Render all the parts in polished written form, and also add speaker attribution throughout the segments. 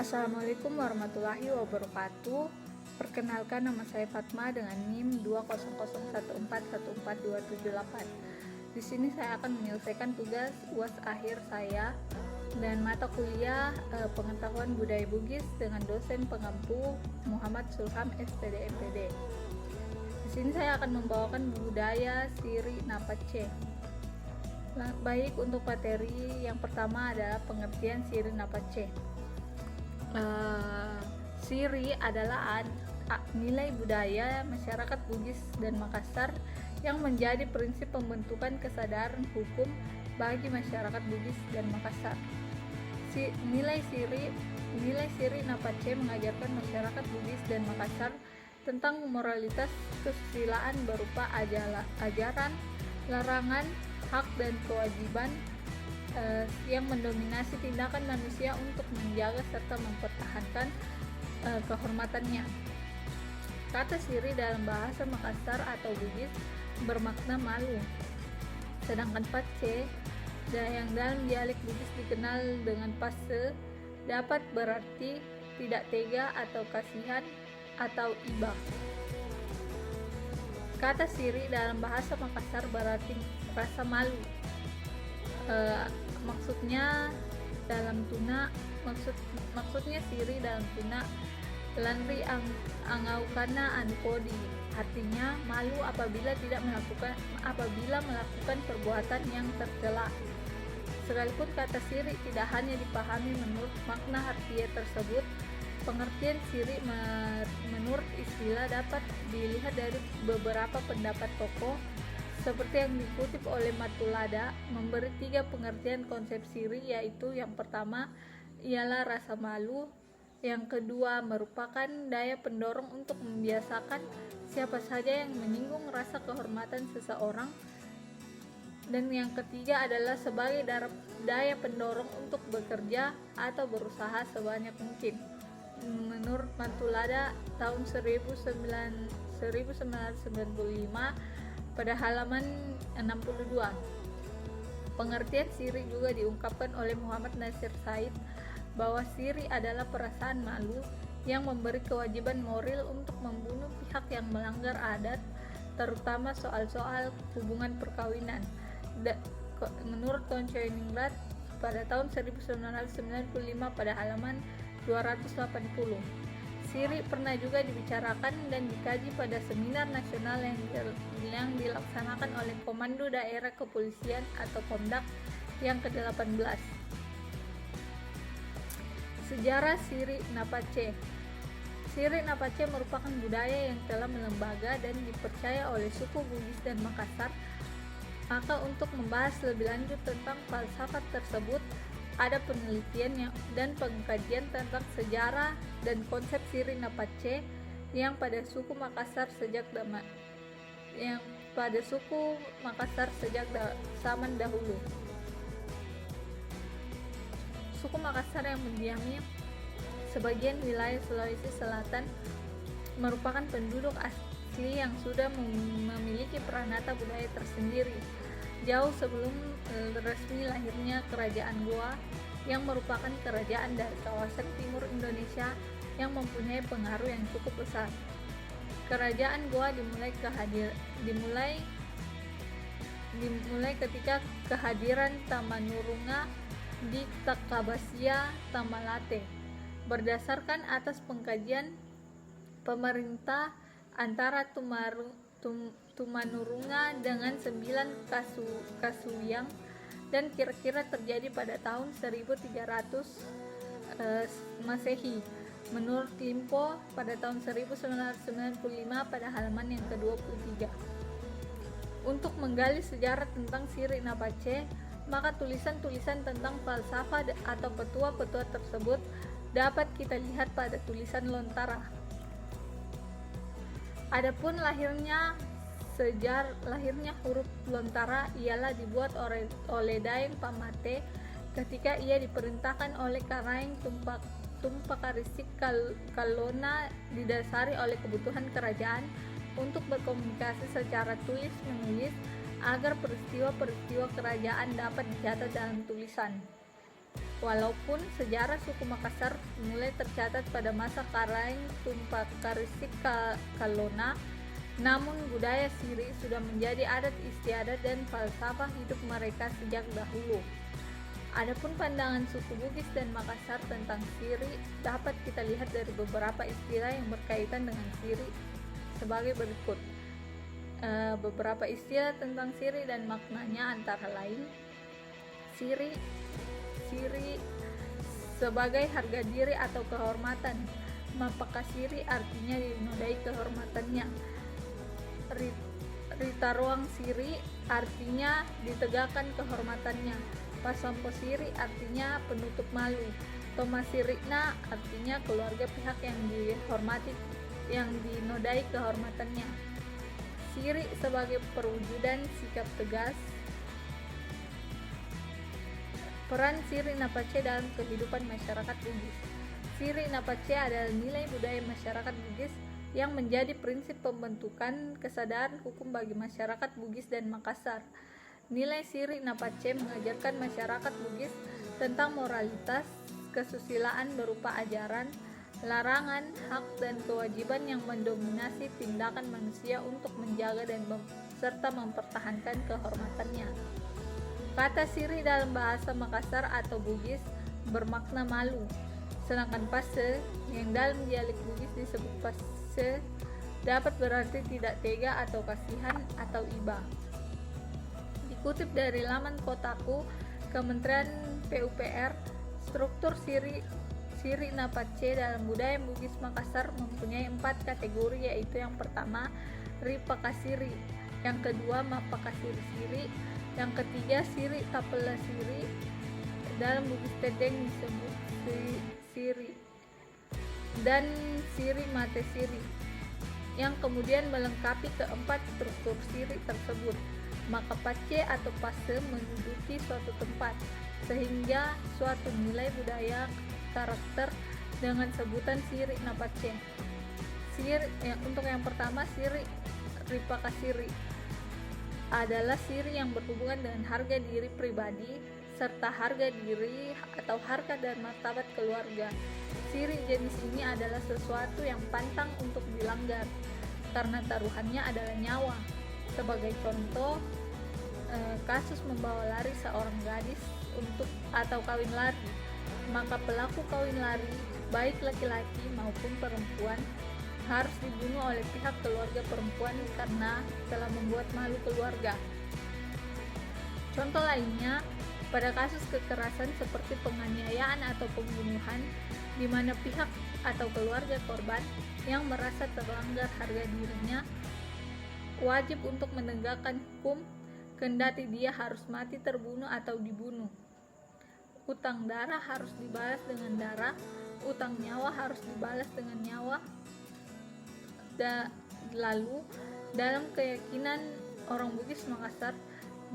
Speaker 1: Assalamualaikum warahmatullahi wabarakatuh. Perkenalkan, nama saya Fatma dengan NIM 20014142778. Di sini saya akan menyelesaikan tugas UAS akhir saya dan mata kuliah Pengetahuan Budaya Bugis dengan dosen pengampu Muhammad Sulham SPD MPD. Di sini saya akan membawakan budaya Siri Napace. Baik, untuk materi yang pertama adalah pengertian Siri Napace. Siri adalah nilai budaya masyarakat Bugis dan Makassar yang menjadi prinsip pembentukan kesadaran hukum bagi masyarakat Bugis dan Makassar. Nilai Siri Napace mengajarkan masyarakat Bugis dan Makassar tentang moralitas kesusilaan berupa ajaran, larangan, hak dan kewajiban yang mendominasi tindakan manusia untuk menjaga serta mempertahankan kehormatannya. Kata Siri dalam bahasa Makassar atau Bugis bermakna malu, sedangkan pace yang dalam dialek Bugis dikenal dengan passe dapat berarti tidak tega atau kasihan atau iba. Kata Siri dalam bahasa Makassar berarti rasa malu. Maksudnya Siri dalam tuna lanri angaukana anpodi, artinya malu apabila melakukan perbuatan yang tercela. Sekalipun kata Siri tidak hanya dipahami menurut makna harfiah tersebut, pengertian Siri menurut istilah dapat dilihat dari beberapa pendapat tokoh seperti yang dikutip oleh Matulada, memberi 3 pengertian konsep Siri, yaitu yang pertama ialah rasa malu, yang kedua merupakan daya pendorong untuk membiasakan siapa saja yang menyinggung rasa kehormatan seseorang, dan yang ketiga adalah sebagai daya pendorong untuk bekerja atau berusaha sebanyak mungkin. Menurut Matulada tahun 1995 pada halaman 62. Pengertian Siri juga diungkapkan oleh Muhammad Nasir Said bahwa Siri adalah perasaan malu yang memberi kewajiban moral untuk membunuh pihak yang melanggar adat, terutama soal-soal hubungan perkawinan. Menurut Tonchoiningrat pada tahun 1995 pada halaman 280. Siri pernah juga dibicarakan dan dikaji pada seminar nasional yang dilaksanakan oleh Komando Daerah Kepolisian atau Komdak yang ke-18. Sejarah Siri Napace. Siri Napace merupakan budaya yang telah melembaga dan dipercaya oleh suku Bugis dan Makassar. Maka untuk membahas lebih lanjut tentang falsafat tersebut, ada penelitian dan pengkajian tentang sejarah dan konsep Siri Napace yang pada suku Makassar sejak zaman dahulu. Suku Makassar yang mendiami sebagian wilayah Sulawesi Selatan merupakan penduduk asli yang sudah memiliki peranata budaya tersendiri jauh sebelum resmi lahirnya Kerajaan Goa, yang merupakan kerajaan dari kawasan timur Indonesia yang mempunyai pengaruh yang cukup besar. Kerajaan Goa dimulai ketika kehadiran Tamanurunga di Takabasia Tamalate. Berdasarkan atas pengkajian pemerintah antara Tumanurunga dengan 9 Kasuyang dan kira-kira terjadi pada tahun 1300 Masehi. Menurut Limpo pada tahun 1995 pada halaman yang ke-23. Untuk menggali sejarah tentang Siri Napace, maka tulisan-tulisan tentang falsafah atau petua-petua tersebut dapat kita lihat pada tulisan Lontara. Adapun lahirnya huruf Lontara ialah dibuat oleh Daeng Pamate ketika ia diperintahkan oleh Karaeng Tumpakarisik Kalona, didasari oleh kebutuhan kerajaan untuk berkomunikasi secara tulis-menulis agar peristiwa-peristiwa kerajaan dapat dicatat dalam tulisan. Walaupun sejarah suku Makassar mulai tercatat pada masa Karaeng Tumpakarisik Kalona, namun budaya Siri sudah menjadi adat istiadat dan falsafah hidup mereka sejak dahulu. Adapun pandangan suku Bugis dan Makassar tentang Siri dapat kita lihat dari beberapa istilah yang berkaitan dengan Siri sebagai berikut. Beberapa istilah tentang Siri dan maknanya antara lain: Siri sebagai harga diri atau kehormatan. Mapakasiri artinya dinodai kehormatannya. Ritaruang Siri artinya ditegakkan kehormatannya. Pasamposiri artinya penutup malu. Tomasirikna artinya keluarga pihak yang dihormati, yang dinodai kehormatannya. Siri sebagai perwujudan sikap tegas. Peran Siri Napace dalam kehidupan masyarakat Bugis. Siri Napace adalah nilai budaya masyarakat Bugis yang menjadi prinsip pembentukan kesadaran hukum bagi masyarakat Bugis dan Makassar. Nilai Siri Napace mengajarkan masyarakat Bugis tentang moralitas, kesusilaan berupa ajaran, larangan, hak, dan kewajiban yang mendominasi tindakan manusia untuk menjaga dan serta mempertahankan kehormatannya. Kata Siri dalam bahasa Makassar atau Bugis bermakna malu, sedangkan pase yang dalam dialek Bugis disebut pase dapat berarti tidak tega atau kasihan atau iba. Dikutip dari laman Kotaku, Kementerian PUPR, struktur Siri Napace dalam budaya Bugis Makassar mempunyai 4 kategori, yaitu yang pertama Ripakasiri, yang kedua Mapakasiri Siri, yang ketiga Siri Tapela Siri, dalam Bugis Tedeng disebut Siri, dan Siri Mate Siri, yang kemudian melengkapi keempat struktur Siri tersebut. Maka pace atau pase menduduki suatu tempat, sehingga suatu nilai budaya karakter dengan sebutan Siri Napace. Untuk yang pertama, Siri Ripakasiri adalah Siri yang berhubungan dengan harga diri pribadi serta harga diri atau harga dan martabat keluarga. Siri jenis ini adalah sesuatu yang pantang untuk dilanggar karena taruhannya adalah nyawa. Sebagai contoh, kasus membawa lari seorang gadis atau kawin lari, maka pelaku kawin lari baik laki-laki maupun perempuan harus dibunuh oleh pihak keluarga perempuan karena telah membuat malu keluarga. Contoh lainnya, pada kasus kekerasan seperti penganiayaan atau pembunuhan, di mana pihak atau keluarga korban yang merasa terlanggar harga dirinya wajib untuk menegakkan hukum, kendati dia harus mati terbunuh atau dibunuh. Utang darah harus dibalas dengan darah, utang nyawa harus dibalas dengan nyawa. Lalu, dalam keyakinan orang Bugis Makassar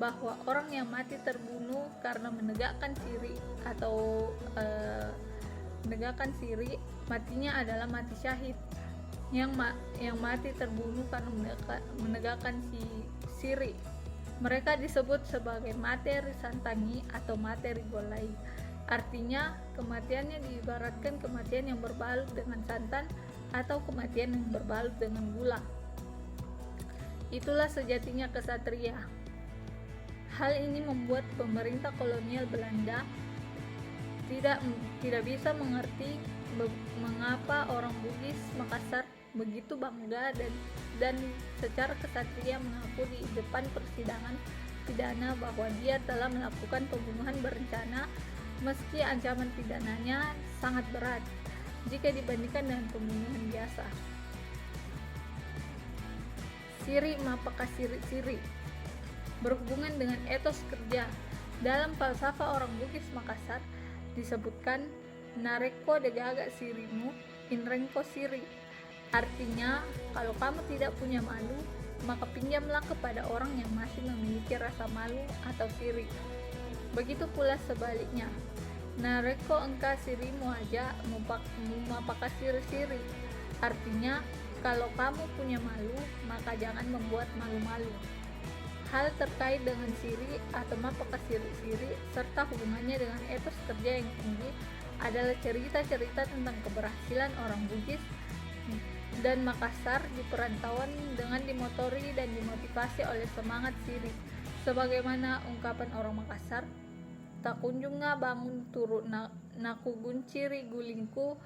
Speaker 1: bahwa orang yang mati terbunuh karena menegakkan Siri atau menegakkan Siri, matinya adalah mati syahid. Yang mati terbunuh karena menegakkan Siri, mereka disebut sebagai materi santangi atau materi golai. Artinya kematiannya diibaratkan kematian yang berbalut dengan santan atau kematian yang berbalut dengan gula. Itulah sejatinya kesatria. Hal ini membuat pemerintah kolonial Belanda tidak bisa mengerti mengapa orang Bugis Makassar begitu bangga dan secara kesatria mengaku di depan persidangan pidana bahwa dia telah melakukan pembunuhan berencana, meski ancaman pidananya sangat berat jika dibandingkan dengan pembunuhan biasa. Siri Mapakasiri Siri berhubungan dengan etos kerja. Dalam falsafah orang Bugis Makassar disebutkan nareko degaga sirimu inrengko siri. Artinya, kalau kamu tidak punya malu, maka pinjamlah kepada orang yang masih memiliki rasa malu atau siri. Begitu pula sebaliknya, nareko engka sirimu aja mapakasiri siri. Artinya, kalau kamu punya malu, maka jangan membuat malu-malu. Hal terkait dengan siri atau mapaka siri-siri serta hubungannya dengan etos kerja yang tinggi adalah cerita-cerita tentang keberhasilan orang Bugis dan Makassar di perantauan dengan dimotori dan dimotivasi oleh semangat siri. Sebagaimana ungkapan orang Makassar, tak kunjung bangun turut naku gunciri gulingku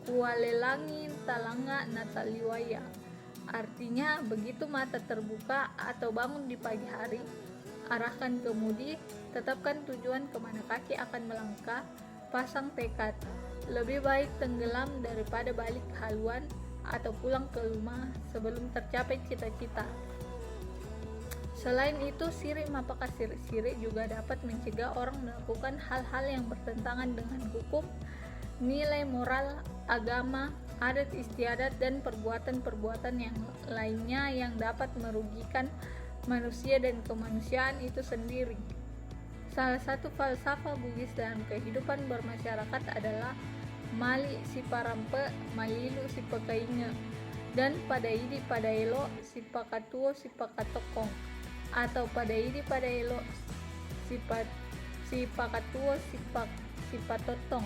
Speaker 1: kualelangin talanga nataliwaya. Artinya, begitu mata terbuka atau bangun di pagi hari, arahkan kemudi, tetapkan tujuan kemana kaki akan melangkah, pasang tekad. Lebih baik tenggelam daripada balik haluan atau pulang ke rumah sebelum tercapai cita-cita. Selain itu, siri mapaka siri-siri juga dapat mencegah orang melakukan hal-hal yang bertentangan dengan hukum, nilai moral, agama, adat istiadat, dan perbuatan-perbuatan yang lainnya yang dapat merugikan manusia dan kemanusiaan itu sendiri. Salah satu falsafah Bugis dalam kehidupan bermasyarakat adalah mali si parampe, malilu si pekainge, dan padaidi padaelo si pakatuo si pakatokong, atau padaidi padaelo si pakatuo si patotong.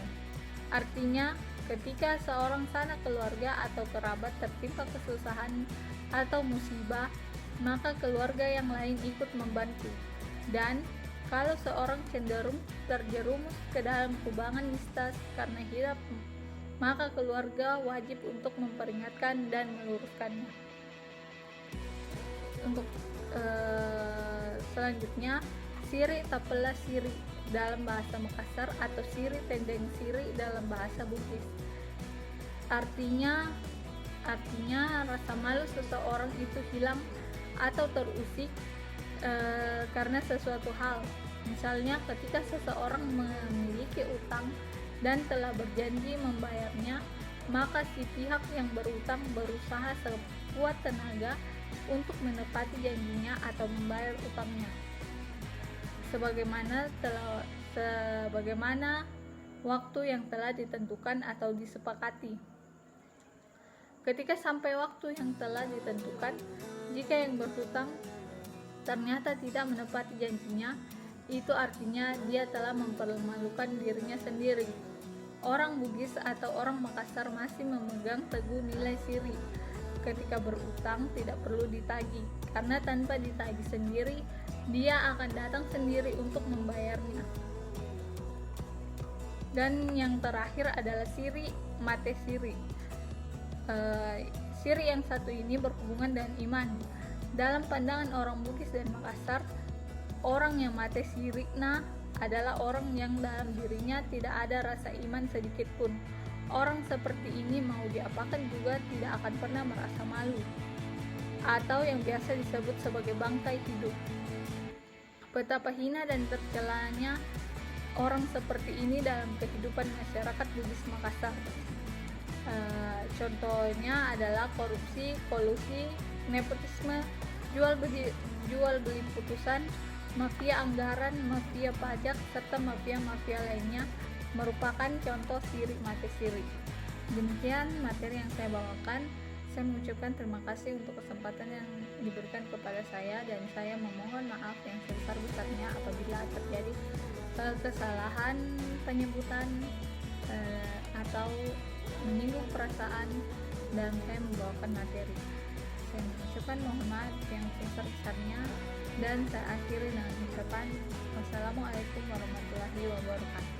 Speaker 1: Artinya, ketika seorang sanak keluarga atau kerabat tertimpa kesusahan atau musibah, maka keluarga yang lain ikut membantu. Dan kalau seorang cenderung terjerumus ke dalam kubangan nista karena hirap, maka keluarga wajib untuk memperingatkan dan meluruskannya. Untuk selanjutnya, siri tapela siri dalam bahasa Makassar atau siri tendeng siri dalam bahasa Bugis. Artinya rasa malu seseorang itu hilang atau terusik karena sesuatu hal. Misalnya ketika seseorang memiliki utang dan telah berjanji membayarnya, maka si pihak yang berutang berusaha sekuat tenaga untuk menepati janjinya atau membayar utangnya sebagaimana waktu yang telah ditentukan atau disepakati. Ketika sampai waktu yang telah ditentukan, jika yang berhutang ternyata tidak menepati janjinya, itu artinya dia telah mempermalukan dirinya sendiri. Orang Bugis atau orang Makassar masih memegang teguh nilai siri. Ketika berutang tidak perlu ditagih, karena tanpa ditagih sendiri, dia akan datang sendiri untuk membayarnya. Dan yang terakhir adalah siri mate siri. Siri yang satu ini berhubungan dengan iman. Dalam pandangan orang Bugis dan Makassar, orang yang mate sirikna adalah orang yang dalam dirinya tidak ada rasa iman sedikit pun. Orang seperti ini mau diapakan juga tidak akan pernah merasa malu, atau yang biasa disebut sebagai bangkai hidup. Betapa hina dan tercelanya orang seperti ini dalam kehidupan masyarakat Bugis Makassar. Contohnya adalah korupsi, kolusi, nepotisme, jual beli putusan, mafia anggaran, mafia pajak, serta mafia-mafia lainnya merupakan contoh siri mate siri. Demikian materi yang saya bawakan. Saya mengucapkan terima kasih untuk kesempatan yang diberikan kepada saya, dan saya memohon maaf yang sebesar-besarnya apabila terjadi kesalahan penyebutan atau menyinggung perasaan dalam saya membawakan materi. Saya mengucapkan mohon maaf yang sebesar-besarnya, dan saya akhiri dengan ucapan wassalamualaikum warahmatullahi wabarakatuh.